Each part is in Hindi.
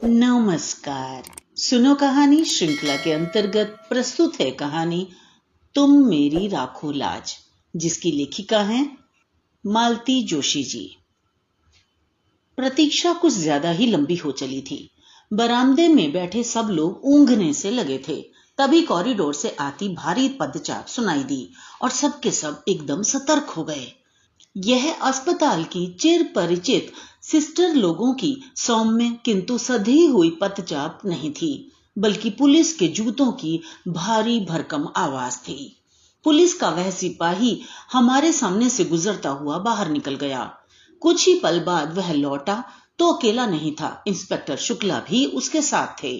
नमस्कार। सुनो कहानी श्रृंखला के अंतर्गत प्रस्तुत है कहानी तुम मेरी राखो लाज, जिसकी लेखिका हैं मालती जोशी जी। प्रतीक्षा कुछ ज्यादा ही लंबी हो चली थी। बरामदे में बैठे सब लोग ऊँघने से लगे थे। तभी कॉरिडोर से आती भारी पदचाप सुनाई दी और सबके सब एकदम सतर्क हो गए। यह अस्पताल की चिर परिचित सिस्टर लोगों की सौम्य किंतु सधी हुई पदचाप नहीं थी, बल्कि पुलिस के जूतों की भारी भरकम आवाज थी। पुलिस का वह सिपाही हमारे सामने से गुजरता हुआ बाहर निकल गया। कुछ ही पल बाद वह लौटा तो अकेला नहीं था, इंस्पेक्टर शुक्ला भी उसके साथ थे।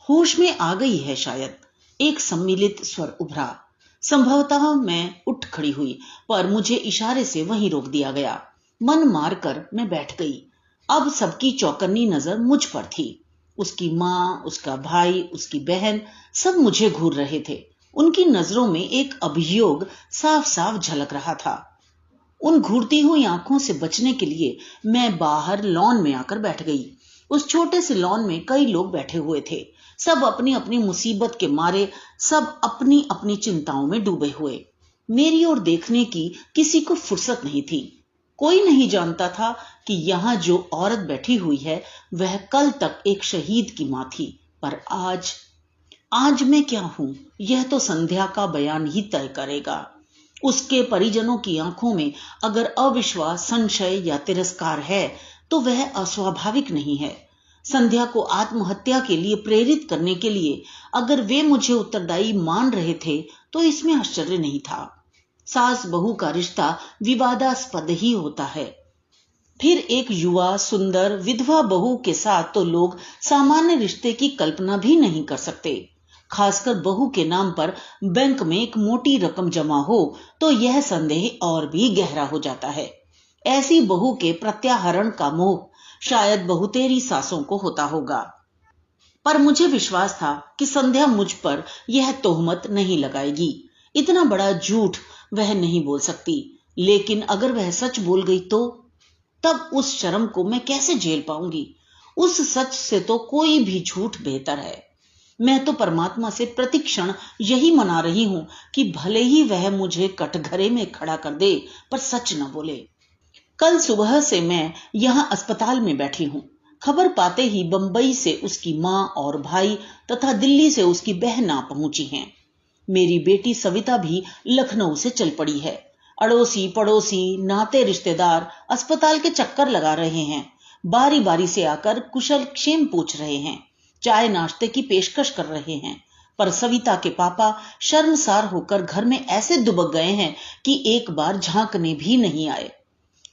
होश में आ गई है शायद, एक सम्मिलित स्वर उभरा। संभवतः मैं उठ खड़ी हुई, पर मुझे इशारे से वहीं रोक दिया गया। मन मारकर मैं बैठ गई। अब सबकी चौकन्नी नजर मुझ पर थी। उसकी माँ, उसका भाई, उसकी बहन, सब मुझे घूर रहे थे। उनकी नजरों में एक अभियोग साफ साफ झलक रहा था। उन घूरती हुई आंखों से बचने के लिए मैं बाहर लॉन में आकर बैठ गई। उस छोटे से लॉन में कई लोग बैठे हुए थे। सब अपनी अपनी मुसीबत के मारे, सब अपनी अपनी चिंताओं में डूबे हुए। मेरी ओर देखने की किसी को फुर्सत नहीं थी। कोई नहीं जानता था कि यहाँ जो औरत बैठी हुई है वह कल तक एक शहीद की मां थी, पर आज मैं क्या हूं, यह तो संध्या का बयान ही तय करेगा। उसके परिजनों की आंखों में अगर अविश्वास, संशय या तिरस्कार है तो वह अस्वाभाविक नहीं है। संध्या को आत्महत्या के लिए प्रेरित करने के लिए अगर वे मुझे उत्तरदायी मान रहे थे तो इसमें आश्चर्य नहीं था। सास बहू का रिश्ता विवादास्पद ही होता है। फिर एक युवा सुंदर विधवा बहू के साथ तो लोग सामान्य रिश्ते की कल्पना भी नहीं कर सकते। खासकर बहू के नाम पर बैंक में एक मोटी रकम जमा हो तो यह संदेह और भी गहरा हो जाता है। ऐसी बहू के प्रत्याहरण का मोह शायद बहुतेरी सासों को होता होगा, पर मुझे विश्वास था कि संध्या मुझ पर यह तोहमत नहीं लगाएगी। इतना बड़ा झूठ वह नहीं बोल सकती, लेकिन अगर वह सच बोल गई तो तब उस शर्म को मैं कैसे झेल पाऊंगी। उस सच से तो कोई भी झूठ बेहतर है। मैं तो परमात्मा से प्रतिक्षण यही मना रही हूं कि भले ही वह मुझे कटघरे में खड़ा कर दे, पर सच न बोले। कल सुबह से मैं यहां अस्पताल में बैठी हूं। खबर पाते ही बंबई से उसकी मां और भाई तथा दिल्ली से उसकी बहन आ पहुंची हैं। मेरी बेटी सविता भी लखनऊ से चल पड़ी है। अड़ोसी पड़ोसी नाते रिश्तेदार अस्पताल के चक्कर लगा रहे हैं। बारी बारी से आकर कुशल क्षेम पूछ रहे हैं, चाय नाश्ते की पेशकश कर रहे हैं। पर सविता के पापा शर्मसार होकर घर में ऐसे दुबक गए हैं कि एक बार झांकने भी नहीं आए।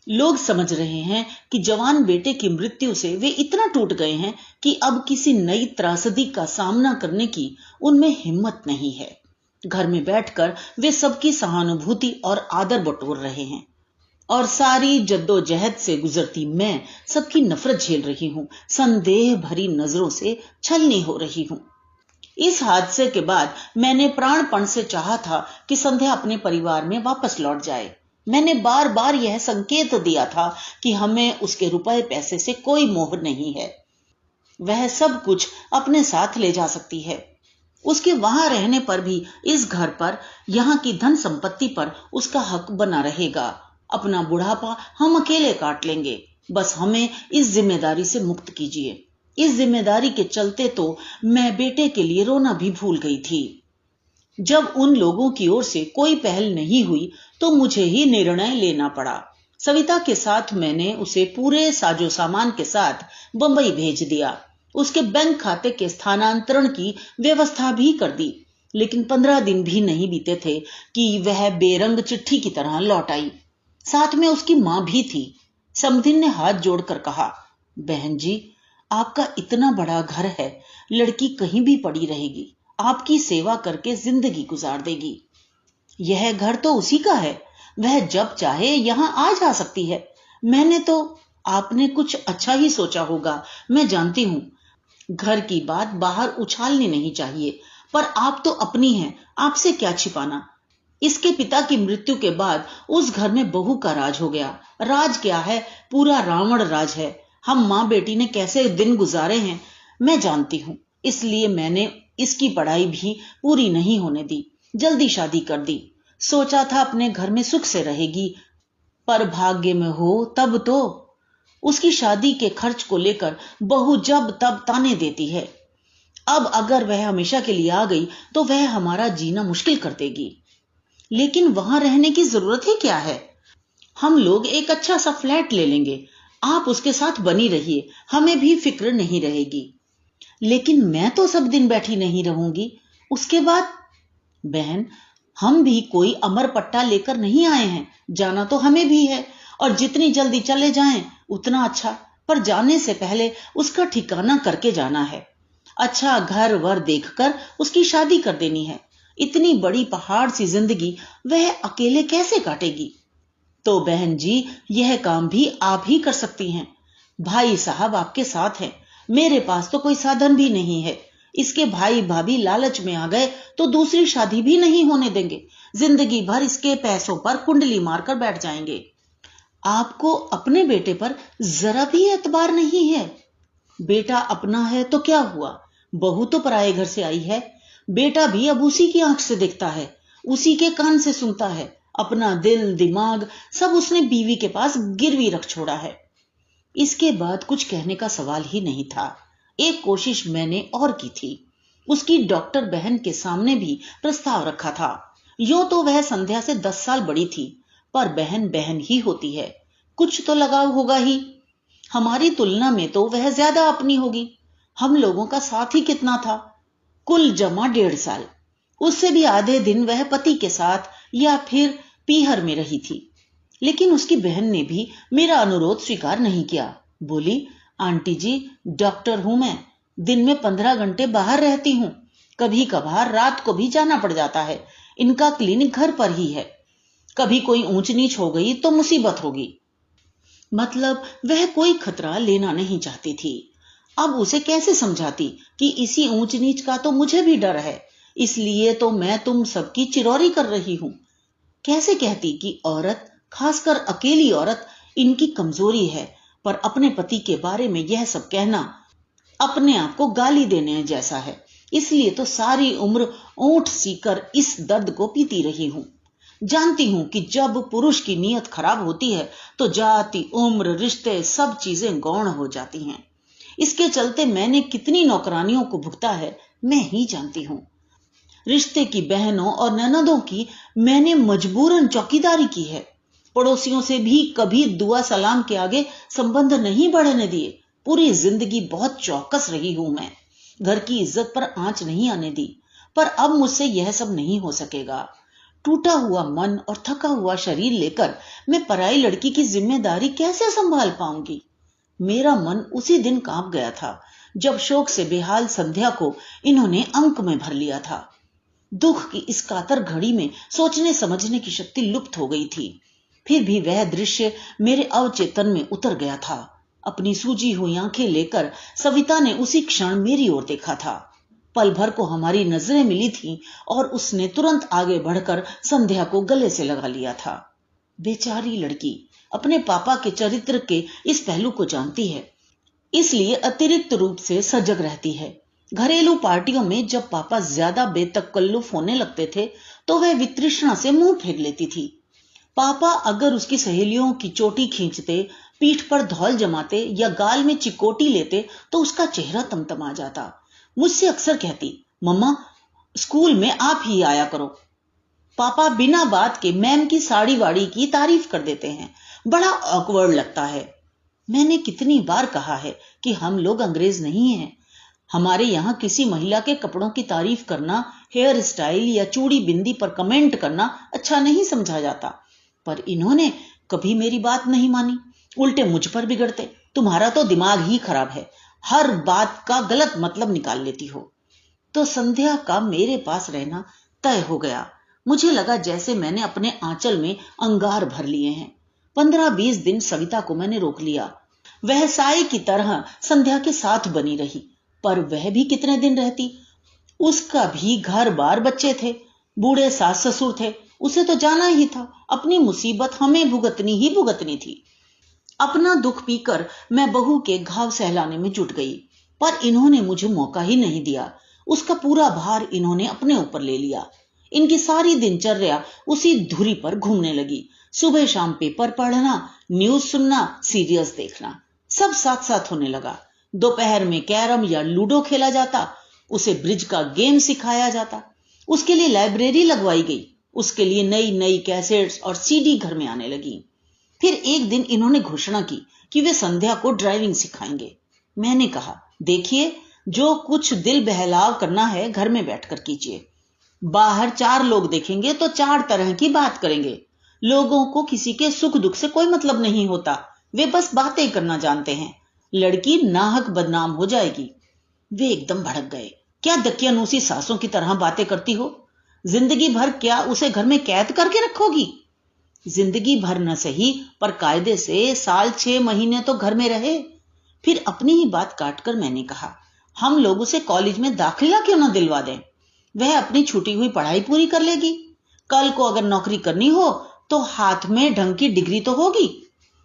लोग समझ रहे हैं कि जवान बेटे की मृत्यु से वे इतना टूट गए हैं कि अब किसी नई त्रासदी का सामना करने की उनमें हिम्मत नहीं है। घर में बैठकर वे सबकी सहानुभूति और आदर बटोर रहे हैं, और सारी जद्दोजहद से गुजरती मैं सबकी नफरत झेल रही हूं, संदेह भरी नजरों से छलनी हो रही हूं। इस हादसे के बाद मैंने प्राणपण से चाहा था कि संध्या अपने परिवार में वापस लौट जाए। मैंने बार बार यह संकेत दिया था कि हमें उसके रुपए पैसे से कोई मोह नहीं है। वह सब कुछ अपने साथ ले जा सकती है। उसके वहां रहने पर भी इस घर पर, यहाँ की धन संपत्ति पर उसका हक बना रहेगा। अपना बुढ़ापा हम अकेले काट लेंगे। बस हमें इस जिम्मेदारी से मुक्त कीजिए। इस जिम्मेदारी के चलते तो मैं बेटे के लिए रोना भी भूल गई थी। जब उन लोगों की ओर से कोई पहल नहीं हुई तो मुझे ही निर्णय लेना पड़ा। सविता के साथ मैंने उसे पूरे साजो सामान के साथ बंबई भेज दिया। उसके बैंक खाते के स्थानांतरण की व्यवस्था भी कर दी, लेकिन 15 दिन भी नहीं बीते थे कि वह बेरंग चिट्ठी की तरह लौट आई। साथ में उसकी मां भी थी। समधिन ने हाथ जोड़कर कहा, बहन जी, आपका इतना बड़ा घर है, लड़की कहीं भी पड़ी रहेगी, आपकी सेवा करके जिंदगी गुजार देगी। यह घर तो उसी का है, वह जब चाहे यहां आ जा सकती है। मैंने तो आपने कुछ अच्छा ही सोचा होगा, मैं जानती हूं। घर की बात बाहर उछालनी नहीं चाहिए, पर आप तो अपनी हैं, आपसे क्या छिपाना। इसके पिता की मृत्यु के बाद उस घर में बहू का राज हो गया। राज क्या है, पूरा रावण राज है। हम माँ बेटी ने कैसे दिन गुजारे हैं मैं जानती हूँ, इसलिए मैंने इसकी पढ़ाई भी पूरी नहीं होने दी, जल्दी शादी कर दी। सोचा था अपने घर में सुख से रहेगी, पर भाग्य में हो तब तो। उसकी शादी के खर्च को लेकर बहू जब तब ताने देती है। अब अगर वह हमेशा के लिए आ गई तो वह हमारा जीना मुश्किल कर देगी। लेकिन वहां रहने की जरूरत ही क्या है? हम लोग एक अच्छा सा फ्लैट ले लेंगे, आप उसके साथ बनी रहिए, हमें भी फिक्र नहीं रहेगी। लेकिन मैं तो सब दिन बैठी नहीं रहूंगी, उसके बाद? बहन, हम भी कोई अमर पट्टा लेकर नहीं आए हैं, जाना तो हमें भी है, और जितनी जल्दी चले जाएं उतना अच्छा, पर जाने से पहले उसका ठिकाना करके जाना है। अच्छा घर वर देखकर उसकी शादी कर देनी है। इतनी बड़ी पहाड़ सी जिंदगी वह अकेले कैसे काटेगी? तो बहन जी, यह काम भी आप ही कर सकती हैं। भाई साहब आपके साथ हैं, मेरे पास तो कोई साधन भी नहीं है। इसके भाई भाभी लालच में आ गए तो दूसरी शादी भी नहीं होने देंगे, जिंदगी भर इसके पैसों पर कुंडली मारकर बैठ जाएंगे। आपको अपने बेटे पर जरा भी एतबार नहीं है? बेटा अपना है तो क्या हुआ, बहू तो पराये घर से आई है। बेटा भी अब उसी की आंख से देखता है, उसी के कान से सुनता है। अपना दिल दिमाग सब उसने बीवी के पास गिरवी रख छोड़ा है। इसके बाद कुछ कहने का सवाल ही नहीं था। एक कोशिश मैंने और की थी, उसकी डॉक्टर बहन के सामने भी प्रस्ताव रखा था। यूं तो वह संध्या से 10 साल बड़ी थी, पर बहन बहन ही होती है, कुछ तो लगाव होगा ही। हमारी तुलना में तो वह ज्यादा अपनी होगी। हम लोगों का साथ ही कितना था, कुल जमा 1.5 साल। उससे भी आधे दिन वह पति के साथ या फिर पीहर में रही थी। लेकिन उसकी बहन ने भी मेरा अनुरोध स्वीकार नहीं किया। बोली, आंटी जी, डॉक्टर हूं मैं, दिन में 15 घंटे बाहर रहती हूं, कभी कभार रात को भी जाना पड़ जाता है। इनका क्लिनिक घर पर ही है, कभी कोई ऊंच नीच हो गई तो मुसीबत होगी। मतलब वह कोई खतरा लेना नहीं चाहती थी। अब उसे कैसे समझाती कि इसी ऊंच नीच का तो मुझे भी डर है, इसलिए तो मैं तुम सबकी चिरौरी कर रही हूं। कैसे कहती कि औरत, खासकर अकेली औरत, इनकी कमजोरी है, पर अपने पति के बारे में यह सब कहना अपने आप को गाली देने जैसा है। इसलिए तो सारी उम्र ऊंट सीकर इस दर्द को पीती रही हूं। जानती हूं कि जब पुरुष की नीयत खराब होती है तो जाति, उम्र, रिश्ते सब चीजें गौण हो जाती हैं। इसके चलते मैंने कितनी नौकरानियों को भुगता है मैं ही जानती हूं। रिश्ते की बहनों और ननदों की मैंने मजबूरन चौकीदारी की है। पड़ोसियों से भी कभी दुआ सलाम के आगे संबंध नहीं बढ़ने दिए। पूरी जिंदगी बहुत चौकस रही हूं मैं, घर की इज्जत पर आंच नहीं आने दी। पर अब मुझसे यह सब नहीं हो सकेगा। टूटा हुआ मन और थका हुआ शरीर लेकर मैं पराई लड़की की जिम्मेदारी कैसे संभाल पाऊंगी? मेरा मन उसी दिन कांप गया था जब शोक से बेहाल संध्या को इन्होंने अंक में भर लिया था। दुख की इस कातर घड़ी में सोचने समझने की शक्ति लुप्त हो गई थी। फिर भी वह दृश्य मेरे अवचेतन में उतर गया था। अपनी सूजी हुई आंखें लेकर सविता ने उसी क्षण मेरी ओर देखा था। पल भर को हमारी नजरें मिली थीं और उसने तुरंत आगे बढ़कर संध्या को गले से लगा लिया था। बेचारी लड़की अपने पापा के चरित्र के इस पहलू को जानती है, इसलिए अतिरिक्त रूप से सजग रहती है। घरेलू पार्टियों में जब पापा ज्यादा बेतकल्लुफ होने लगते थे तो वह वितृष्णा से मुंह फेर लेती थी। पापा अगर उसकी सहेलियों की चोटी खींचते, पीठ पर धौल जमाते या गाल में चिकोटी लेते तो उसका चेहरा तमतमा जाता। मुझसे अक्सर कहती, मम्मा स्कूल में आप ही आया करो। पापा बिना बात के मैम की साड़ी वाड़ी की तारीफ कर देते हैं, बड़ा ऑकवर्ड लगता है। मैंने कितनी बार कहा है कि हम लोग अंग्रेज नहीं हैं। हमारे यहाँ किसी महिला के कपड़ों की तारीफ करना, हेयर स्टाइल या चूड़ी बिंदी पर कमेंट करना अच्छा नहीं समझा जाता। पर इन्होंने कभी मेरी बात नहीं मानी, उल्टे मुझ पर बिगड़ते। तुम्हारा तो दिमाग ही खराब है, हर बात का गलत मतलब निकाल लेती हो। तो संध्या का मेरे पास रहना तय हो गया। मुझे लगा जैसे मैंने अपने आंचल में अंगार भर लिए हैं। 15-20 दिन सविता को मैंने रोक लिया। वह साई की तरह संध्या के साथ बनी रही, पर वह भी कितने दिन रहती? उसका भी घर बार बच्चे थे, बूढ़े सास ससुर थे, उसे तो जाना ही था। अपनी मुसीबत हमें भुगतनी ही भुगतनी थी। अपना दुख पीकर मैं बहू के घाव सहलाने में जुट गई, पर इन्होंने मुझे मौका ही नहीं दिया। उसका पूरा भार इन्होंने अपने ऊपर ले लिया। इनकी सारी दिनचर्या उसी धुरी पर घूमने लगी। सुबह शाम पेपर पढ़ना, न्यूज सुनना, सीरियल्स देखना, सब साथ साथ होने लगा। दोपहर में कैरम या लूडो खेला जाता, उसे ब्रिज का गेम सिखाया जाता, उसके लिए लाइब्रेरी लगवाई गई, उसके लिए नई नई कैसेट्स और सीडी घर में आने लगी। फिर एक दिन इन्होंने घोषणा की कि वे संध्या को ड्राइविंग सिखाएंगे। मैंने कहा, देखिए, जो कुछ दिल बहलाव करना है घर में बैठकर कीजिए। बाहर 4 लोग देखेंगे तो 4 तरह की बात करेंगे। लोगों को किसी के सुख दुख से कोई मतलब नहीं होता, वे बस बातें करना जानते हैं। लड़की नाहक बदनाम हो जाएगी। वे एकदम भड़क गए। क्या दकियानूसी सासों की तरह बातें करती हो? जिंदगी भर क्या उसे घर में कैद करके रखोगी? जिंदगी भर न सही, पर कायदे से साल 6 महीने तो घर में रहे। फिर अपनी ही बात काटकर मैंने कहा, हम लोग उसे कॉलेज में दाखिला क्यों न दिलवा दें? वह अपनी छूटी हुई पढ़ाई पूरी कर लेगी। कल को अगर नौकरी करनी हो तो हाथ में ढंग की डिग्री तो होगी।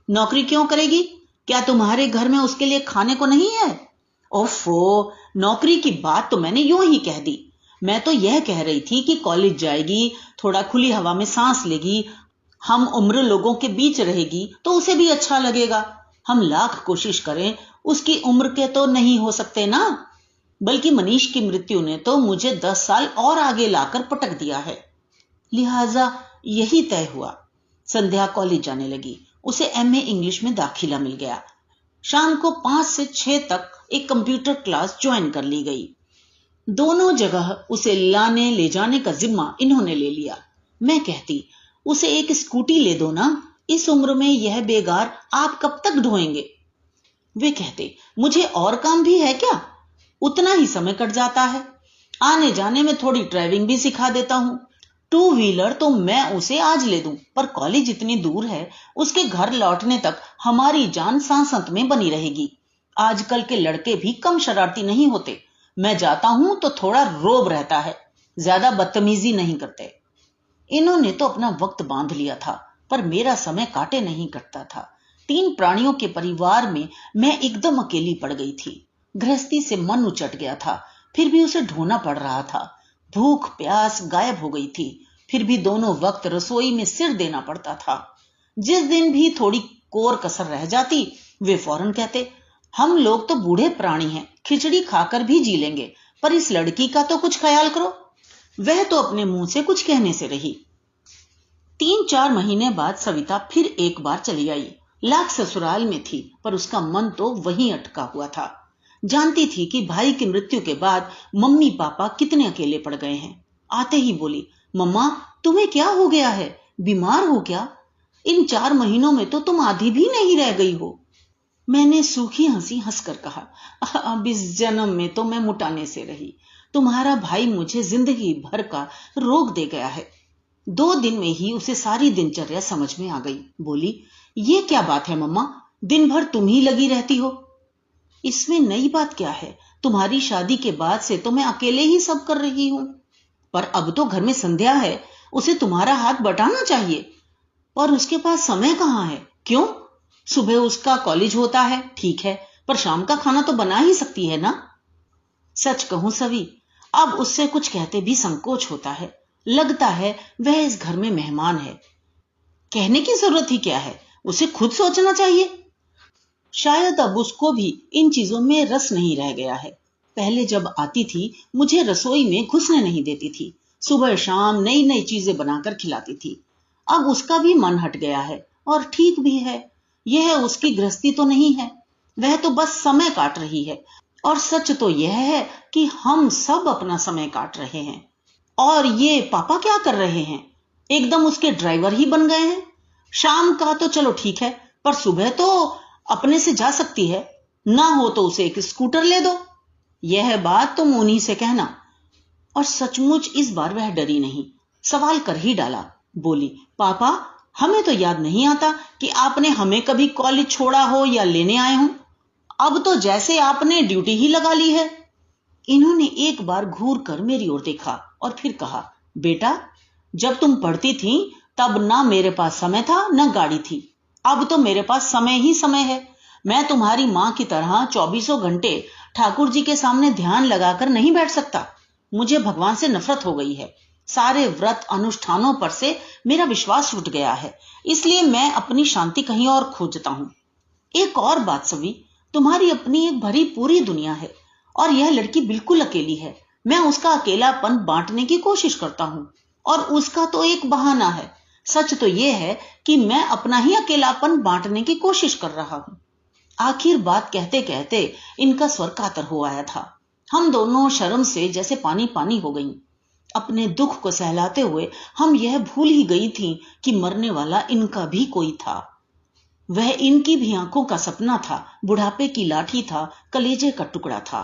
नौकरी क्यों करेगी? क्या तुम्हारे घर में उसके लिए खाने को नहीं है? ओफो, नौकरी की बात तो मैंने यूं ही कह दी। मैं तो यह कह रही थी कि कॉलेज जाएगी, थोड़ा खुली हवा में सांस लेगी, हम उम्र लोगों के बीच रहेगी तो उसे भी अच्छा लगेगा। हम लाख कोशिश करें, उसकी उम्र के तो नहीं हो सकते ना। बल्कि मनीष की मृत्यु ने तो मुझे 10 साल और आगे लाकर पटक दिया है। लिहाजा यही तय हुआ। संध्या कॉलेज जाने लगी। उसे एमए इंग्लिश में दाखिला मिल गया। शाम को 5 से 6 तक एक कंप्यूटर क्लास ज्वाइन कर ली गई। दोनों जगह उसे लाने ले जाने का जिम्मा इन्होंने ले लिया। मैं कहती, उसे एक स्कूटी ले दो ना, इस उम्र में यह बेगार आप कब तक ढोएंगे? वे कहते, मुझे और काम भी है क्या? उतना ही समय कट जाता है। आने जाने में थोड़ी ड्राइविंग भी सिखा देता हूं। 2 व्हीलर तो मैं उसे आज ले दूं, पर कॉलेज इतनी दूर है, उसके घर लौटने तक हमारी जान सांसत में बनी रहेगी। आजकल के लड़के भी कम शरारती नहीं होते। मैं जाता हूं तो थोड़ा रोब रहता है, ज्यादा बदतमीजी नहीं करते। इन्होंने तो अपना वक्त बांध लिया था, पर मेरा समय काटे नहीं कटता था। 3 प्राणियों के परिवार में मैं एकदम अकेली पड़ गई थी। गृहस्थी से मन उचट गया था, फिर भी उसे ढोना पड़ रहा था। भूख प्यास गायब हो गई थी, फिर भी दोनों वक्त रसोई में सिर देना पड़ता था। जिस दिन भी थोड़ी कोर कसर रह जाती, वे फौरन कहते, हम लोग तो बूढ़े प्राणी हैं, खिचड़ी खाकर भी जी लेंगे, पर इस लड़की का तो कुछ ख्याल करो। वह तो अपने मुंह से कुछ कहने से रही। 3-4 महीने बाद सविता फिर एक बार चली आई। लाख ससुराल में थी, पर उसका मन तो वहीं अटका हुआ था। जानती थी कि भाई की मृत्यु के बाद मम्मी पापा कितने अकेले पड़ गए हैं। आते ही बोली, मम्मा, तुम्हें क्या हो गया है? बीमार हो क्या? इन 4 महीनों में तो तुम आधी भी नहीं रह गई हो। मैंने सूखी हंसी हंसकर कहा, अब इस जन्म में तो मैं मुटाने से रही। तुम्हारा भाई मुझे जिंदगी भर का रोग दे गया है। 2 दिन में ही उसे सारी दिनचर्या समझ में आ गई। बोली, ये क्या बात है मम्मा, दिन भर तुम ही लगी रहती हो? इसमें नई बात क्या है? तुम्हारी शादी के बाद से तो मैं अकेले ही सब कर रही हूं। पर अब तो घर में संध्या है, उसे तुम्हारा हाथ बटाना चाहिए। और उसके पास समय कहां है? क्यों? सुबह उसका कॉलेज होता है, ठीक है, पर शाम का खाना तो बना ही सकती है ना? सच कहूं सवी, अब उससे कुछ कहते भी संकोच होता है। लगता है वह इस घर में मेहमान है। कहने की जरूरत ही क्या है, उसे खुद सोचना चाहिए। शायद अब उसको भी इन चीजों में रस नहीं रह गया है। पहले जब आती थी, मुझे रसोई में घुसने नहीं देती थी। सुबह शाम नई नई चीजें बनाकर खिलाती थी। अब उसका भी मन हट गया है, और ठीक भी है। यह उसकी गृहस्थी तो नहीं है, वह तो बस समय काट रही है। और सच तो यह है कि हम सब अपना समय काट रहे हैं। और ये पापा क्या कर रहे हैं? एकदम उसके ड्राइवर ही बन गए हैं। शाम का तो चलो ठीक है, पर सुबह तो अपने से जा सकती है। ना हो तो उसे एक स्कूटर ले दो। यह बात तुम उन्हीं से कहना। और सचमुच इस बार वह डरी नहीं, सवाल कर ही डाला। बोली, पापा, हमें तो याद नहीं आता कि आपने हमें कभी कॉलेज छोड़ा हो या लेने आए हो। अब तो जैसे आपने ड्यूटी ही लगा ली है। इन्होंने एक बार घूर कर मेरी ओर देखा और फिर कहा, बेटा, जब तुम पढ़ती थी तब ना मेरे पास समय था, ना गाड़ी थी। अब तो मेरे पास समय ही समय है। मैं तुम्हारी माँ की तरह 24 घंटे ठाकुर जी के सामने ध्यान लगाकर नहीं बैठ सकता। मुझे भगवान से नफरत हो गई है। सारे व्रत अनुष्ठानों पर से मेरा विश्वास उठ गया है, इसलिए मैं अपनी शांति कहीं और खोजता हूँ। एक और बात सवी, तुम्हारी अपनी एक भरी पूरी दुनिया है और यह लड़की बिल्कुल अकेली है। मैं उसका अकेलापन बांटने की कोशिश करता हूँ और उसका तो एक बहाना है। सच तो यह है कि मैं अपना ही अकेलापन बांटने की कोशिश कर रहा हूँ। आखिर बात कहते कहते इनका स्वर कातर हो आया था। हम दोनों शर्म से जैसे पानी पानी हो गईं। अपने दुख को सहलाते हुए हम यह भूल ही गई थी कि मरने वाला इनका भी कोई था। वह इनकी भी आंखों का सपना था, बुढ़ापे की लाठी था, कलेजे का टुकड़ा था।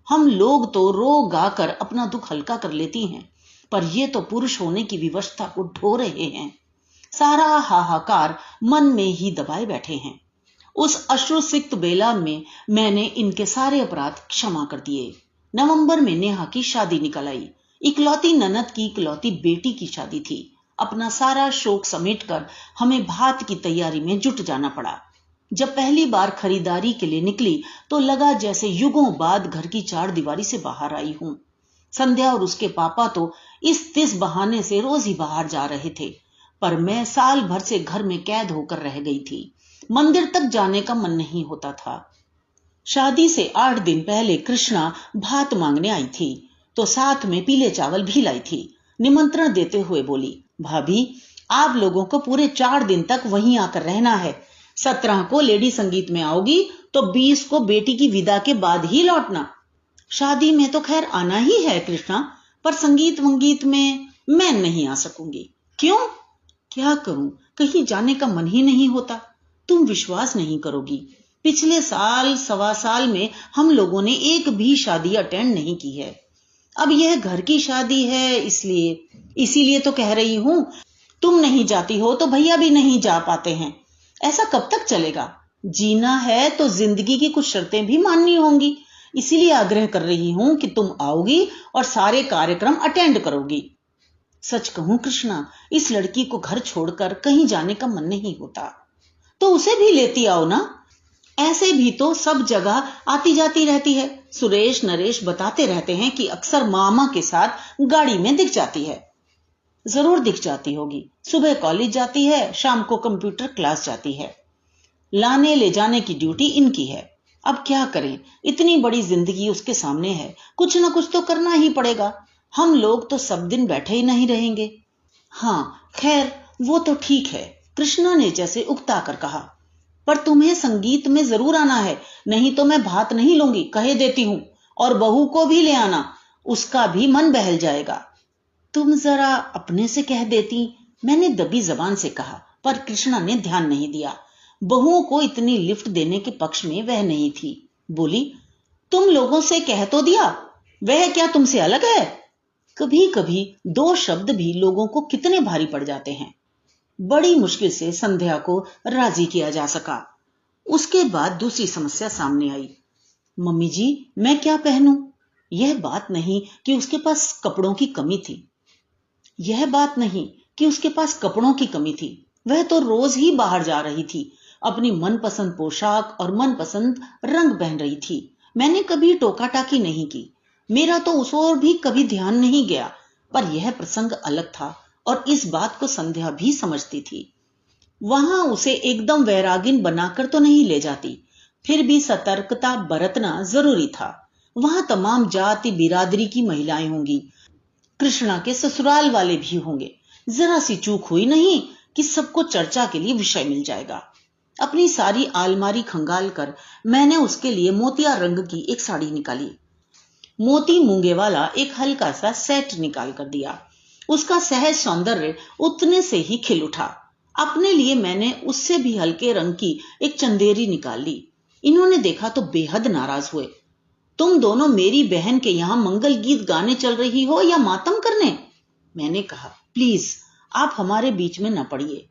हम लोग तो रो गा कर अपना दुख हल्का कर लेती हैं, पर ये तो पुरुष होने की विवशता को ढो रहे हैं। सारा हाहाकार मन में ही दबाए बैठे हैं। उस अश्रुसिक्त बेला में मैंने इनके सारे अपराध क्षमा कर दिए। नवंबर में नेहा की शादी निकल आई। इकलौती ननद की इकलौती बेटी की शादी थी। अपना सारा शोक समेटकर हमें भात की तैयारी में जुट जाना पड़ा। जब पहली बार खरीदारी के लिए निकली तो लगा जैसे युगों बाद घर की चार दीवारी से बाहर आई हूं। संध्या और उसके पापा तो इस तिस बहाने से रोज ही बाहर जा रहे थे, पर मैं साल भर से घर में कैद होकर रह गई थी। मंदिर तक जाने का मन नहीं होता था। शादी से 8 दिन पहले कृष्णा भात मांगने आई थी तो साथ में पीले चावल भी लाई थी। निमंत्रण देते हुए बोली, भाभी आप लोगों को पूरे 4 दिन तक वहीं आकर रहना है। 17 को लेडी संगीत में आओगी तो 20 को बेटी की विदा के बाद ही लौटना। शादी में तो खैर आना ही है कृष्णा, पर संगीत वंगीत में मैं नहीं आ सकूंगी। क्यों? क्या करूं, कहीं जाने का मन ही नहीं होता। तुम विश्वास नहीं करोगी, पिछले साल सवा साल में हम लोगों ने एक भी शादी अटेंड नहीं की है। अब यह घर की शादी है, इसीलिए तो कह रही हूं। तुम नहीं जाती हो तो भैया भी नहीं जा पाते हैं। ऐसा कब तक चलेगा? जीना है तो जिंदगी की कुछ शर्तें भी माननी होंगी। इसीलिए आग्रह कर रही हूं कि तुम आओगी और सारे कार्यक्रम अटेंड करोगी। सच कहूं कृष्णा, इस लड़की को घर छोड़कर कहीं जाने का मन नहीं होता। तो उसे भी लेती आओ ना। ऐसे भी तो सब जगह आती जाती रहती है। सुरेश नरेश बताते रहते हैं कि अक्सर मामा के साथ गाड़ी में दिख जाती है। जरूर दिख जाती होगी। सुबह कॉलेज जाती है, शाम को कंप्यूटर क्लास जाती है। लाने ले जाने की ड्यूटी इनकी है। अब क्या करें, इतनी बड़ी जिंदगी उसके सामने है, कुछ ना कुछ तो करना ही पड़ेगा। हम लोग तो सब दिन बैठे ही नहीं रहेंगे। हाँ खैर वो तो ठीक है, कृष्णा ने जैसे उकता कर कहा, पर तुम्हें संगीत में जरूर आना है, नहीं तो मैं भात नहीं लूंगी, कहे देती हूं। और बहू को भी ले आना, उसका भी मन बहल जाएगा। तुम जरा अपने से कह देती, मैंने दबी जबान से कहा, पर कृष्णा ने ध्यान नहीं दिया। बहुओं को इतनी लिफ्ट देने के पक्ष में वह नहीं थी। बोली, तुम लोगों से कह तो दिया, वह क्या तुमसे अलग है? कभी कभी 2 शब्द भी लोगों को कितने भारी पड़ जाते हैं। बड़ी मुश्किल से संध्या को राजी किया जा सका। उसके बाद दूसरी समस्या सामने आई। मम्मी जी मैं क्या पहनूं? यह बात नहीं कि उसके पास कपड़ों की कमी थी। वह तो रोज ही बाहर जा रही थी, अपनी मनपसंद पोशाक और मनपसंद रंग पहन रही थी। मैंने कभी टोका टाकी नहीं की, मेरा तो उस ओर भी कभी ध्यान नहीं गया। पर यह प्रसंग अलग था और इस बात को संध्या भी समझती थी। वहां उसे एकदम वैरागिन बनाकर तो नहीं ले जाती, फिर भी सतर्कता बरतना जरूरी था। वहां तमाम जाति बिरादरी की महिलाएं होंगी, कृष्णा के ससुराल वाले भी होंगे। जरा सी चूक हुई नहीं कि सबको चर्चा के लिए विषय मिल जाएगा। अपनी सारी आलमारी खंगाल कर मैंने उसके लिए मोतिया रंग की एक साड़ी निकाली। मोती मूंगे वाला एक हल्का सा सेट निकाल कर दिया। उसका सहज सौंदर्य उतने से ही खिल उठा। अपने लिए मैंने उससे भी हल्के रंग की एक चंदेरी निकाल ली। इन्होंने देखा तो बेहद नाराज हुए। तुम दोनों मेरी बहन के यहां मंगल गीत गाने चल रही हो या मातम करने? मैंने कहा, प्लीज आप हमारे बीच में न पड़िए।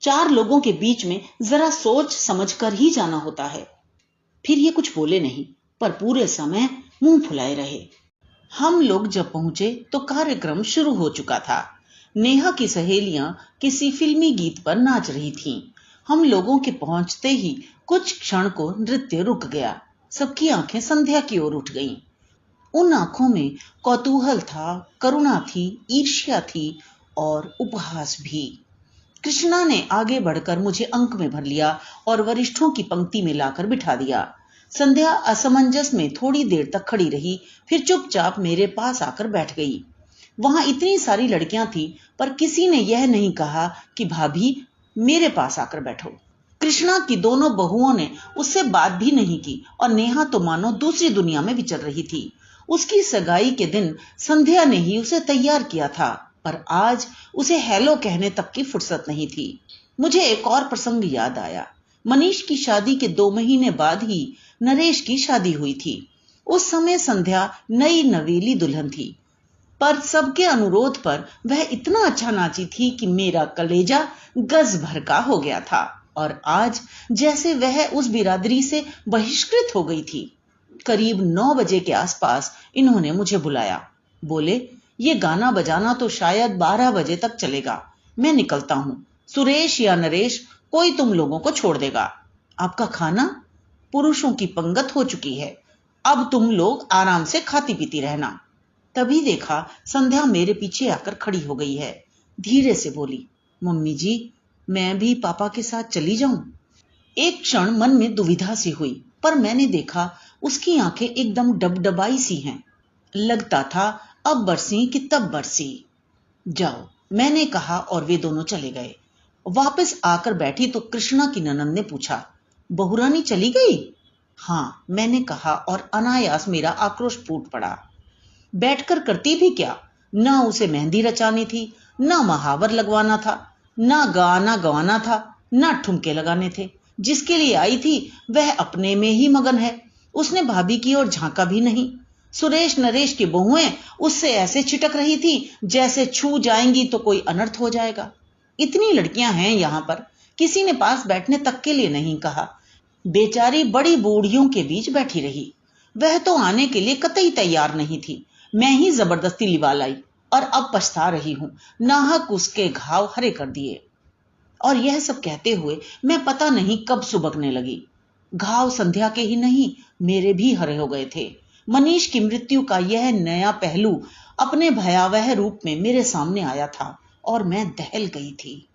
4 लोगों के बीच में जरा सोच समझ कर ही जाना होता है। फिर ये कुछ बोले नहीं, पर पूरे समय मुंह फुलाए रहे। हम लोग जब पहुंचे तो कार्यक्रम शुरू हो चुका था। नेहा की सहेलियां किसी फिल्मी गीत पर नाच रही थीं। हम लोगों के पहुंचते ही कुछ क्षण को नृत्य रुक गया। सबकी आंखें संध्या की ओर उठ गईं। उन आंखों में कौतूहल था, करुणा थी, ईर्ष्या थी और उपहास भी। कृष्णा ने आगे बढ़कर मुझे अंक में भर लिया और वरिष्ठों की पंक्ति में लाकर बिठा दिया। संध्या असमंजस में थोड़ी देर तक खड़ी रही, फिर चुपचाप मेरे पास आकर बैठ गई। वहां इतनी सारी लड़कियां थी, पर किसी ने यह नहीं कहा कि भाभी मेरे पास आकर बैठो। कृष्णा की दोनों बहुओं ने उससे बात भी नहीं की और नेहा तो मानो दूसरी दुनिया में विचर रही थी। उसकी सगाई के दिन संध्या ने ही उसे तैयार किया था, पर आज उसे हेलो कहने तक की फुर्सत नहीं थी। मुझे एक और प्रसंग याद आया। मनीष की शादी के 2 महीने बाद ही नरेश की शादी हुई थी। उस समय संध्या नई नवेली दुल्हन थी, पर सबके अनुरोध पर वह इतना अच्छा नाची थी कि मेरा कलेजा गज भर का हो गया था। और आज जैसे वह उस बिरादरी से बहिष्कृत हो गई थी। करीब 9 बजे के आसपास इन्होंने मुझे बुलाया। बोले, ये गाना बजाना तो शायद 12 बजे तक चलेगा, मैं निकलता हूं। सुरेश या नरेश कोई तुम लोगों को छोड़ देगा। आपका खाना पुरुषों की पंगत हो चुकी है, अब तुम लोग आराम से खाती पीती रहना। तभी देखा संध्या मेरे पीछे आकर खड़ी हो गई है। धीरे से बोली, मम्मी जी, मैं भी पापा के साथ चली जाऊं? एक क्षण मन में दुविधा सी हुई, पर मैंने देखा उसकी आंखें एकदम डबडबाई सी हैं। लगता था अब बरसी कि तब बरसी। जाओ, मैंने कहा और वे दोनों चले गए। वापस आकर बैठी तो कृष्णा की ननंद ने पूछा, बहुरानी चली गई? हाँ, मैंने कहा और अनायास मेरा आक्रोश फूट पड़ा। बैठकर करती भी क्या? ना उसे मेहंदी रचानी थी, ना महावर लगवाना था, ना गाना गवाना था, ना ठुमके लगाने थे। जिसके लिए आई थी वह अपने में ही मगन है। उसने भाभी की ओर झांका भी नहीं। सुरेश नरेश की बहुएं उससे ऐसे छिटक रही थी जैसे छू जाएंगी तो कोई अनर्थ हो जाएगा। इतनी लड़कियां हैं यहां पर, किसी ने पास बैठने तक के लिए नहीं कहा। बेचारी बड़ी बूढ़ियों के बीच बैठी रही। वह तो आने के लिए कतई तैयार नहीं थी। मैं ही जबरदस्ती लिवा लाई और अब पछता रही हूं। नाहक उसके घाव हरे कर दिए। और यह सब कहते हुए मैं पता नहीं कब सुबकने लगी। घाव संध्या के ही नहीं, मेरे भी हरे हो गए थे। मनीष की मृत्यु का यह नया पहलू अपने भयावह रूप में मेरे सामने आया था और मैं दहल गई थी।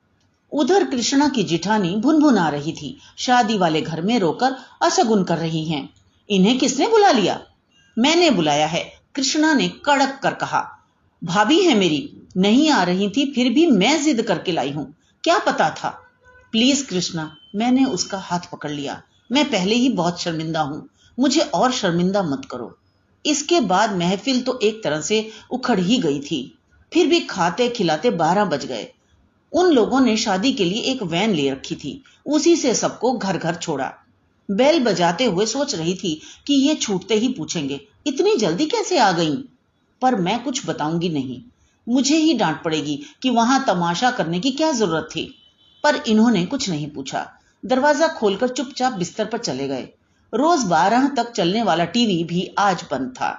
उधर कृष्णा की जिठानी भुनभुना रही थी। शादी वाले घर में रोकर अशगुन कर रही हैं। इन्हें किसने बुला लिया? मैंने बुलाया है, कृष्णा ने कड़क कर कहा। भाभी है मेरी, नहीं आ रही थी फिर भी मैं जिद करके लाई हूं। क्या पता था? प्लीज कृष्णा, मैंने उसका हाथ पकड़ लिया। मैं पहले ही बहुत शर्मिंदा हूं, मुझे और शर्मिंदा मत करो। इसके बाद महफिल तो एक तरह से उखड़ ही गई थी। फिर भी खाते खिलाते 12 बज गए। उन लोगों ने शादी के लिए एक वैन ले रखी थी, उसी से सबको घर घर छोड़ा। बेल बजाते हुए सोच रही थी कि ये छूटते ही पूछेंगे, इतनी जल्दी कैसे आ गईं? पर मैं कुछ बताऊंगी नहीं। मुझे ही डांट पड़ेगी कि वहां तमाशा करने की क्या जरूरत थी। पर इन्होंने कुछ नहीं पूछा। दरवाजा खोलकर चुपचाप बिस्तर पर चले गए। रोज 12 तक चलने वाला टीवी भी आज बंद था।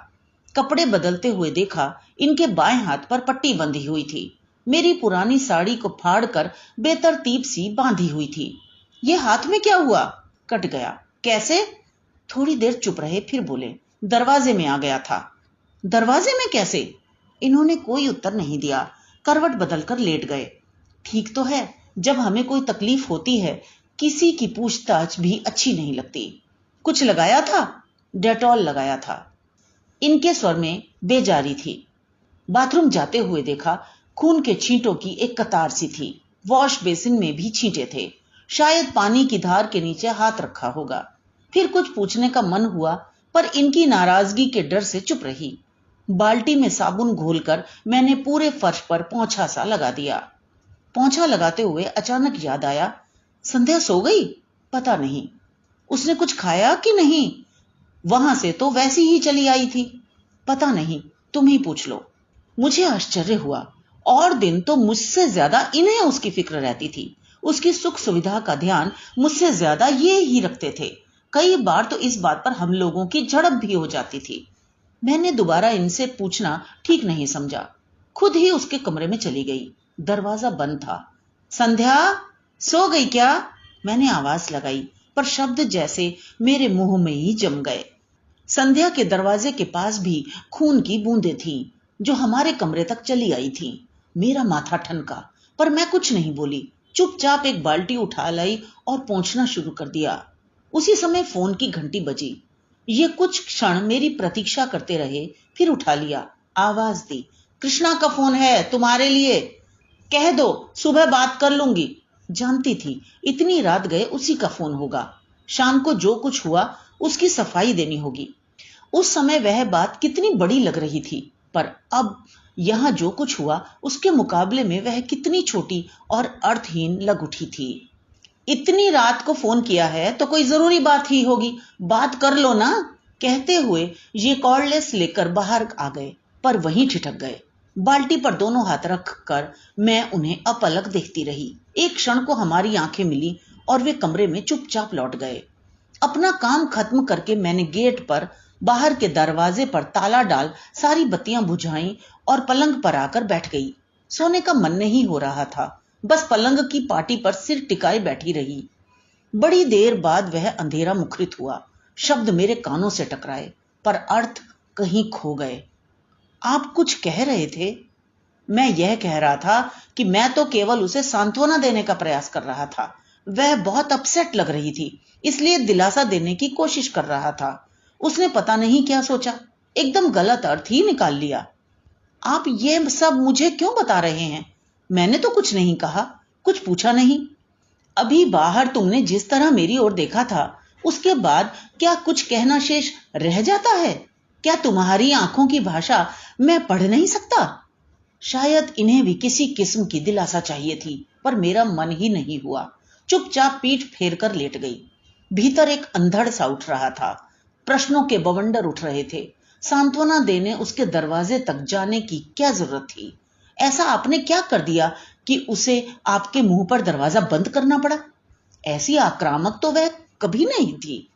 कपड़े बदलते हुए देखा, इनके बाएं हाथ पर पट्टी बंधी हुई थी। मेरी पुरानी साड़ी को फाड़कर बेतरतीब सी बांधी हुई थी। ये हाथ में क्या हुआ? कट गया। कैसे? थोड़ी देर चुप रहे, फिर बोले, दरवाजे में आ गया था। दरवाजे में कैसे? इन्होंने कोई उत्तर नहीं दिया। करवट बदलकर लेट गए। ठीक तो है, जब हमें कोई तकलीफ होती है किसी की पूछताछ भी अच्छी नहीं लगती। कुछ लगाया था? डेटॉल लगाया था। इनके स्वर में बेजारी थी। बाथरूम जाते हुए देखा, खून के छींटों की एक कतार सी थी। वॉश बेसिन में भी छींटे थे। शायद पानी की धार के नीचे हाथ रखा होगा। फिर कुछ पूछने का मन हुआ, पर इनकी नाराजगी के डर से चुप रही। बाल्टी में साबुन घोलकर मैंने पूरे फर्श पर पोंछा सा लगा दिया। पोंछा लगाते हुए अचानक याद आया, संध्या सो गई? पता नहीं उसने कुछ खाया कि नहीं। वहां से तो वैसी ही चली आई थी। पता नहीं, तुम ही पूछ लो। मुझे आश्चर्य हुआ। और दिन तो मुझसे ज्यादा इन्हें उसकी फिक्र रहती थी। उसकी सुख सुविधा का ध्यान मुझसे ज्यादा ये ही रखते थे। कई बार तो इस बात पर हम लोगों की झड़प भी हो जाती थी। मैंने दोबारा इनसे पूछना ठीक नहीं समझा। खुद ही उसके कमरे में चली गई। दरवाजा बंद था। संध्या, सो गई क्या? मैंने आवाज लगाई, पर शब्द जैसे मेरे मुंह में ही जम गए। संध्या के दरवाजे के पास भी खून की बूंदें थीं, जो हमारे कमरे तक चली आई थीं। मेरा माथा ठनका, पर मैं कुछ नहीं बोली। चुपचाप एक बाल्टी उठा लाई और पोंछना शुरू कर दिया। उसी समय फोन की घंटी बजी। ये कुछ क्षण मेरी प्रतीक्षा करते रहे, फिर उठा लिया। आवाज दी, कृष्णा का फोन है, तुम्हारे लिए। कह दो सुबह बात कर लूंगी। जानती थी इतनी रात गए उसी का फोन होगा। शाम को जो कुछ हुआ उसकी सफाई देनी होगी। उस समय वह बात कितनी बड़ी लग रही थी, पर अब यहां जो कुछ हुआ उसके मुकाबले में वह कितनी छोटी और अर्थहीन लग उठी थी। इतनी रात को फोन किया है तो कोई जरूरी बात ही होगी, बात कर लो ना। कहते हुए ये कॉर्डलेस लेकर बाहर आ गए, पर वहीं ठिठक गए। बाल्टी पर दोनों हाथ रखकर मैं उन्हें अपलक देखती रही। एक क्षण को हमारी आंखें मिली और वे कमरे में चुपचाप लौट गए। अपना काम खत्म करके मैंने गेट पर बाहर के दरवाजे पर ताला डाल सारी बत्तियां बुझाईं और पलंग पर आकर बैठ गई। सोने का मन नहीं हो रहा था, बस पलंग की पाटी पर सिर टिकाए बैठी रही। बड़ी देर बाद वह अंधेरा मुखरित हुआ। शब्द मेरे कानों से टकराए, पर अर्थ कहीं खो गए। आप कुछ कह रहे थे? मैं यह कह रहा था कि मैं तो केवल उसे सांत्वना देने का प्रयास कर रहा था। वह बहुत अपसेट लग रही थी, इसलिए दिलासा देने की कोशिश कर रहा था। उसने पता नहीं क्या सोचा, एकदम गलत अर्थ ही निकाल लिया। आप ये सब मुझे क्यों बता रहे हैं? मैंने तो कुछ नहीं कहा, कुछ पूछा नहीं। अभी बाहर तुमने जिस तरह मेरी ओर देखा था, उसके बाद क्या कुछ कहना शेष रह जाता है? क्या तुम्हारी आंखों की भाषा मैं पढ़ नहीं सकता? शायद इन्हें भी किसी किस्म की दिलासा चाहिए थी, पर मेरा मन ही नहीं हुआ। चुपचाप पीठ फेर कर लेट गई। भीतर एक अंधड़ सा उठ रहा था। प्रश्नों के बवंडर उठ रहे थे। सांत्वना देने उसके दरवाजे तक जाने की क्या जरूरत थी? ऐसा आपने क्या कर दिया कि उसे आपके मुंह पर दरवाजा बंद करना पड़ा? ऐसी आक्रामक तो वह कभी नहीं थी।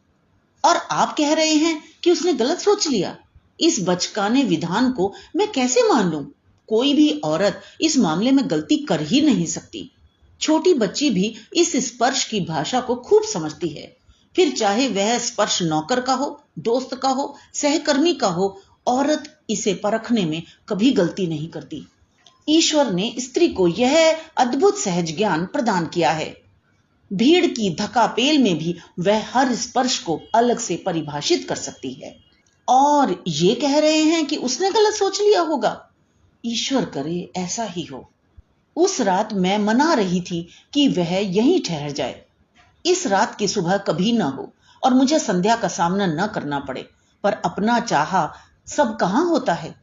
और आप कह रहे हैं कि उसने गलत सोच लिया। इस बचकाने विधान को मैं कैसे मान लूं? कोई भी औरत इस मामले में गलती कर ही नहीं सकती। छोटी बच्ची भी इस स्पर्श की भाषा को खूब समझती है। फिर चाहे वह स्पर्श नौकर का हो, दोस्त का हो, सहकर्मी का हो, औरत इसे परखने में कभी गलती नहीं करती। ईश्वर ने स्त्री को यह अद्भुत सहज ज्ञान प्रदान किया है। भीड़ की धक्कापेल में भी वह हर स्पर्श को अलग से परिभाषित कर सकती है। और ये कह रहे हैं कि उसने गलत सोच लिया होगा। ईश्वर करे ऐसा ही हो। उस रात मैं मना रही थी कि वह यहीं ठहर जाए। इस रात की सुबह कभी न हो और मुझे संध्या का सामना न करना पड़े, पर अपना चाहा सब कहां होता है।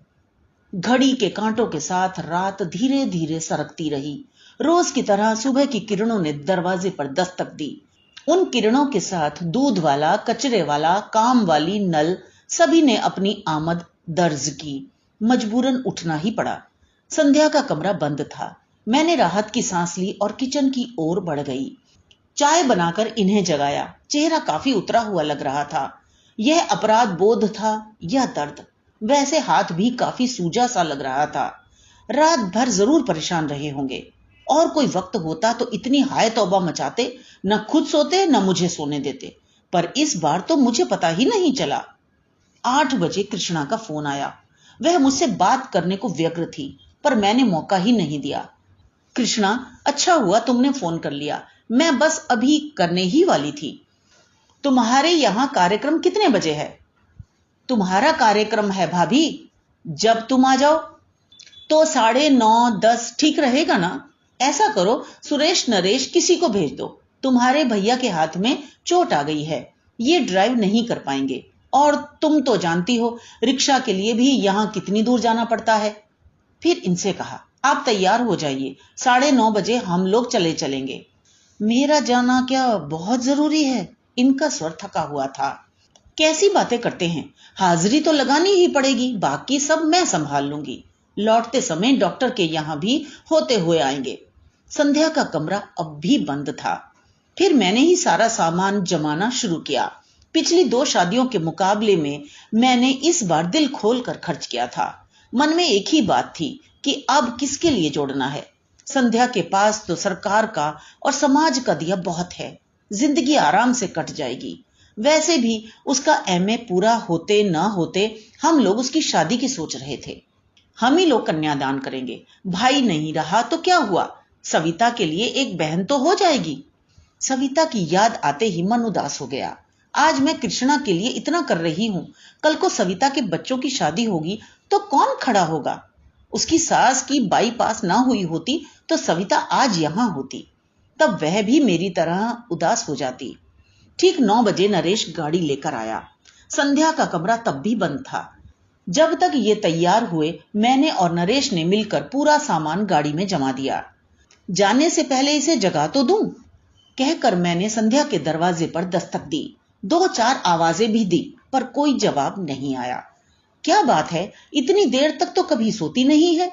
घड़ी के कांटों के साथ रात धीरे धीरे सरकती रही। रोज की तरह सुबह की किरणों ने दरवाजे पर दस्तक दी। उन किरणों के साथ दूध वाला, कचरे वाला, काम वाली, नल, सभी ने अपनी आमद दर्ज की। मजबूरन उठना ही पड़ा। संध्या का कमरा बंद था। मैंने राहत की सांस ली और किचन की ओर बढ़ गई। चाय बनाकर इन्हें जगाया। चेहरा काफी उतरा हुआ लग रहा था। यह अपराध बोध था या दर्द? वैसे हाथ भी काफी सूजा सा लग रहा था। रात भर जरूर परेशान रहे होंगे। और कोई वक्त होता तो इतनी हाय तौबा मचाते, न खुद सोते न मुझे सोने देते। पर इस बार तो मुझे पता ही नहीं चला। 8 बजे कृष्णा का फोन आया। वह मुझसे बात करने को व्यग्र थी, पर मैंने मौका ही नहीं दिया। कृष्णा, अच्छा हुआ तुमने फोन कर लिया, मैं बस अभी करने ही वाली थी। तुम्हारे यहां कार्यक्रम कितने बजे है? तुम्हारा कार्यक्रम है भाभी, जब तुम आ जाओ। तो 9:30-10 ठीक रहेगा ना? ऐसा करो, सुरेश नरेश किसी को भेज दो। तुम्हारे भैया के हाथ में चोट आ गई है, ये ड्राइव नहीं कर पाएंगे। और तुम तो जानती हो रिक्शा के लिए भी यहां कितनी दूर जाना पड़ता है। फिर इनसे कहा, आप तैयार हो जाइए, 9:30 बजे हम लोग चले चलेंगे। मेरा जाना क्या बहुत जरूरी है? इनका स्वर थका हुआ था। कैसी बातें करते हैं, हाजिरी तो लगानी ही पड़ेगी, बाकी सब मैं संभाल लूंगी। लौटते समय डॉक्टर के यहां भी होते हुए आएंगे। संध्या का कमरा अब भी बंद था। फिर मैंने ही सारा सामान जमाना शुरू किया। पिछली 2 शादियों के मुकाबले में मैंने इस बार दिल खोल कर खर्च किया था। मन में एक ही बात थी कि अब किसके लिए जोड़ना है। संध्या के पास तो सरकार का और समाज का दिया बहुत है, जिंदगी आराम से कट जाएगी। वैसे भी उसका एमए पूरा होते ना होते हम लोग उसकी शादी की सोच रहे थे। हम ही लोग कन्यादान करेंगे। भाई नहीं रहा तो क्या हुआ, सविता के लिए एक बहन तो हो जाएगी। सविता की याद आते ही मन उदास हो गया। आज मैं कृष्णा के लिए इतना कर रही हूं, कल को सविता के बच्चों की शादी होगी तो कौन खड़ा होगा। उसकी सास की बाईपास ना हुई होती तो सविता आज यहां होती, तब वह भी मेरी तरह उदास हो जाती। ठीक 9 बजे नरेश गाड़ी लेकर आया। संध्या का कमरा तब भी बंद था। जब तक ये तैयार हुए, मैंने और नरेश ने मिलकर पूरा सामान गाड़ी में जमा दिया। जाने से पहले इसे जगा तो दूं, कहकर मैंने संध्या के दरवाजे पर दस्तक दी। 2-4 आवाजें भी दी, पर कोई जवाब नहीं आया। क्या बात है, इतनी देर तक तो कभी सोती नहीं है।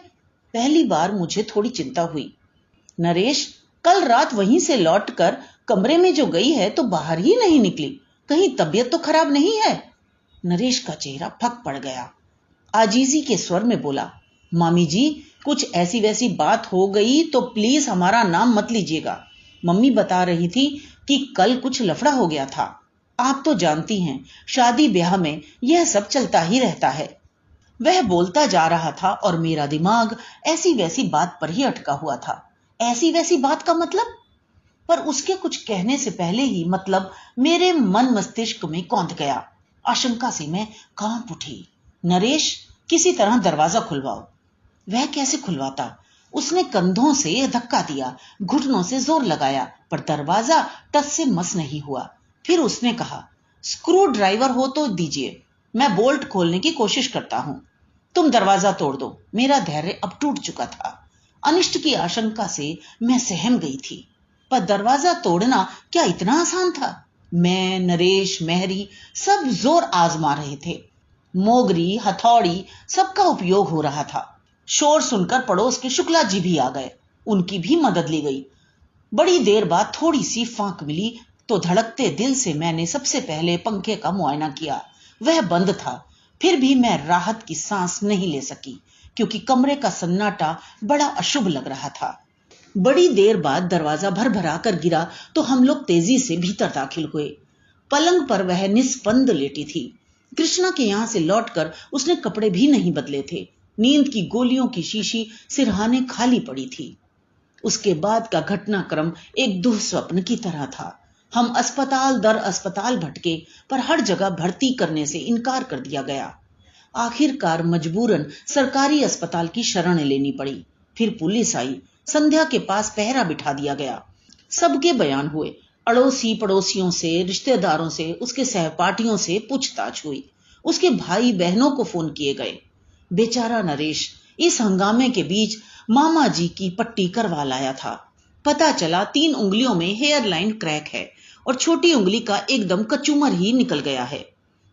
पहली बार मुझे थोड़ी चिंता हुई। नरेश, कल रात वहीं से लौटकर कमरे में जो गई है तो बाहर ही नहीं निकली, कहीं तबीयत तो खराब नहीं है। नरेश का चेहरा फक पड़ गया। आजीजी के स्वर में बोला, मामी जी, कुछ ऐसी वैसी बात हो गई तो प्लीज हमारा नाम मत लीजिएगा। मम्मी बता रही थी कि कल कुछ लफड़ा हो गया था। आप तो जानती हैं, शादी ब्याह में यह सब चलता ही रहता है। वह बोलता जा रहा था और मेरा दिमाग ऐसी वैसी बात पर ही अटका हुआ था। ऐसी वैसी बात का मतलब? पर उसके कुछ कहने से पहले ही मतलब मेरे मन मस्तिष्क में कौंध गया। आशंका से मैं कांप उठी। नरेश, किसी तरह दरवाजा खुलवाओ। वह कैसे खुलवाता? उसने कंधों से धक्का दिया, घुटनों से जोर लगाया, पर दरवाजा टस से मस नहीं हुआ। फिर उसने कहा, स्क्रू ड्राइवर हो तो दीजिए, मैं बोल्ट खोलने की कोशिश करता हूं। तुम दरवाजा तोड़ दो। मेरा धैर्य अब टूट चुका था। अनिष्ट की आशंका से मैं सहम गई थी, पर दरवाजा तोड़ना क्या इतना आसान था? मैं, नरेश, मेहरी सब जोर आजमा रहे थे। मोगरी, हथौड़ी सबका उपयोग हो रहा था। शोर सुनकर पड़ोस के शुक्ला जी भी आ गए। उनकी भी मदद ली गई। बड़ी देर बाद थोड़ी सी फांक मिली तो धड़कते दिल से मैंने सबसे पहले पंखे का मुआयना किया। वह बंद था। फिर भी मैं राहत की सांस नहीं ले सकी, क्योंकि कमरे का सन्नाटा बड़ा अशुभ लग रहा था। बड़ी देर बाद दरवाजा भरभरा कर गिरा तो हम लोग तेजी से भीतर दाखिल हुए। पलंग पर वह निस्पंद लेटी थी। कृष्णा के यहां से लौटकर उसने कपड़े भी नहीं बदले थे। नींद की गोलियों की शीशी सिरहाने खाली पड़ी थी। उसके बाद का घटनाक्रम एक दुःस्वप्न की तरह था। हम अस्पताल दर अस्पताल भटके, पर हर जगह भर्ती करने से इनकार कर दिया गया। आखिरकार मजबूरन सरकारी अस्पताल की शरण लेनी पड़ी। फिर पुलिस आई। संध्या के पास पहरा बिठा दिया गया। सबके बयान हुए। अड़ोसी पड़ोसियों से, रिश्तेदारों से, उसके सहपाठियों से पूछताछ हुई। उसके भाई बहनों को फोन किए गए। बेचारा नरेश इस हंगामे के बीच मामा जी की पट्टी करवा लाया था। पता चला 3 उंगलियों में हेयर लाइन क्रैक है और छोटी उंगली का एकदम कचूमर ही निकल गया है।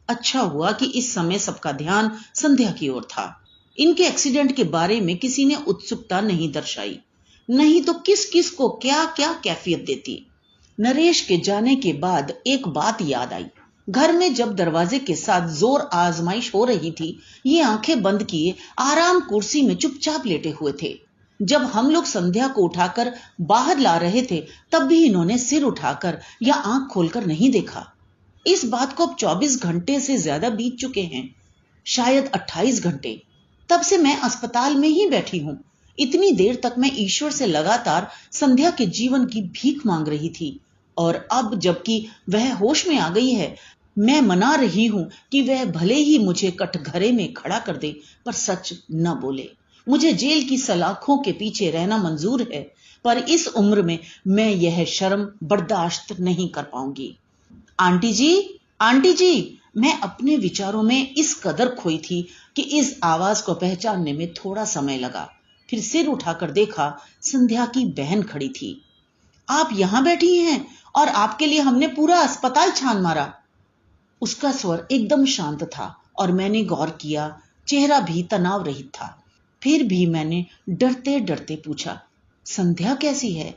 अच्छा हुआ कि इस समय सबका ध्यान संध्या की ओर था। इनके एक्सीडेंट के बारे में किसी ने उत्सुकता नहीं दर्शाई, नहीं तो किस किस को क्या क्या कैफियत देती। नरेश के जाने के बाद एक बात याद आई। घर में जब दरवाजे के साथ जोर आजमाइश हो रही थी, ये आंखें बंद किए आराम कुर्सी में चुपचाप लेटे हुए थे। जब हम लोग संध्या को उठाकर बाहर ला रहे थे, तब भी इन्होंने सिर उठाकर या आंख खोलकर नहीं देखा। इस बात को अब 24 घंटे से ज्यादा बीत चुके हैं, शायद 28 घंटे। तब से मैं अस्पताल में ही बैठी हूं। इतनी देर तक मैं ईश्वर से लगातार संध्या के जीवन की भीख मांग रही थी, और अब जबकि वह होश में आ गई है, मैं मना रही हूं कि वह भले ही मुझे कटघरे में खड़ा कर दे, पर सच न बोले। मुझे जेल की सलाखों के पीछे रहना मंजूर है, पर इस उम्र में मैं यह शर्म बर्दाश्त नहीं कर पाऊंगी। आंटी जी, आंटी जी, मैं अपने विचारों में इस कदर खोई थी कि इस आवाज को पहचानने में थोड़ा समय लगा। फिर सिर उठाकर देखा, संध्या की बहन खड़ी थी। आप यहां बैठी हैं और आपके लिए हमने पूरा अस्पताल छान मारा। उसका स्वर एकदम शांत था और मैंने गौर किया, चेहरा भी तनाव रहित था। फिर भी मैंने डरते डरते पूछा, संध्या कैसी है?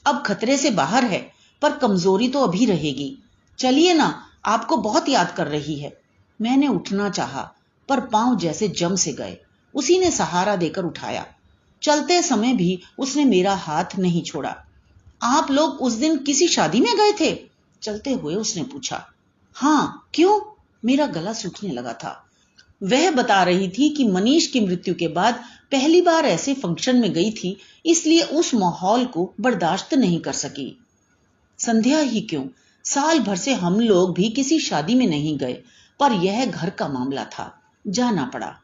अब खतरे से बाहर है, पर कमजोरी तो अभी रहेगी। चलिए ना, आपको बहुत याद कर रही है। मैंने उठना चाहा, पर पांव जैसे जम से गए। उसी ने सहारा देकर उठाया। चलते समय भी उसने मेरा हाथ नहीं छोड़ा। आप लोग उस दिन किसी शादी में गए थे? चलते हुए उसने पूछा। हाँ, क्यों? मेरा गला सूखने लगा था। वह बता रही थी कि मनीष की मृत्यु के बाद पहली बार ऐसे फंक्शन में गई थी, इसलिए उस माहौल को बर्दाश्त नहीं कर सकी। संध्या ही क्यों, साल भर से हम लोग भी किसी शादी में नहीं गए, पर यह घर का मामला था, जाना पड़ा।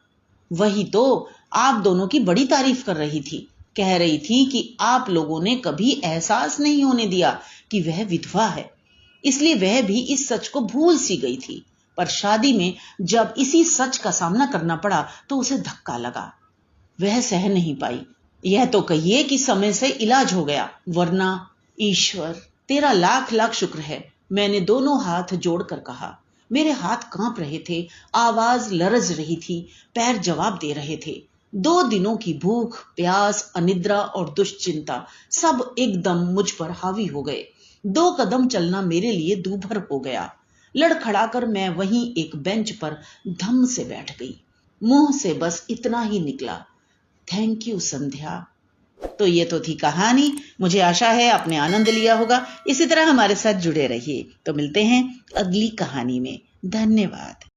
वही तो, आप दोनों की बड़ी तारीफ कर रही थी, कह रही थी कि आप लोगों ने कभी एहसास नहीं होने दिया कि वह विधवा है, इसलिए वह भी इस सच को भूल सी गई थी। पर शादी में जब इसी सच का सामना करना पड़ा तो उसे धक्का लगा, वह सह नहीं पाई। यह तो कहिए कि समय से इलाज हो गया, वरना ईश्वर तेरा लाख लाख शुक्र है, मैंने दोनों हाथ जोड़कर कहा। मेरे हाथ कांप रहे थे, आवाज लरज रही थी, पैर जवाब दे रहे थे। 2 दिनों की भूख, प्यास, अनिद्रा और दुश्चिंता सब एकदम मुझ पर हावी हो गए। 2 कदम चलना मेरे लिए दूभर हो गया। लड़खड़ाकर मैं वहीं एक बेंच पर धम से बैठ गई। मुंह से बस इतना ही निकला, थैंक यू संध्या। तो ये तो थी कहानी। मुझे आशा है आपने आनंद लिया होगा। इसी तरह हमारे साथ जुड़े रहिए। तो मिलते हैं अगली कहानी में। धन्यवाद।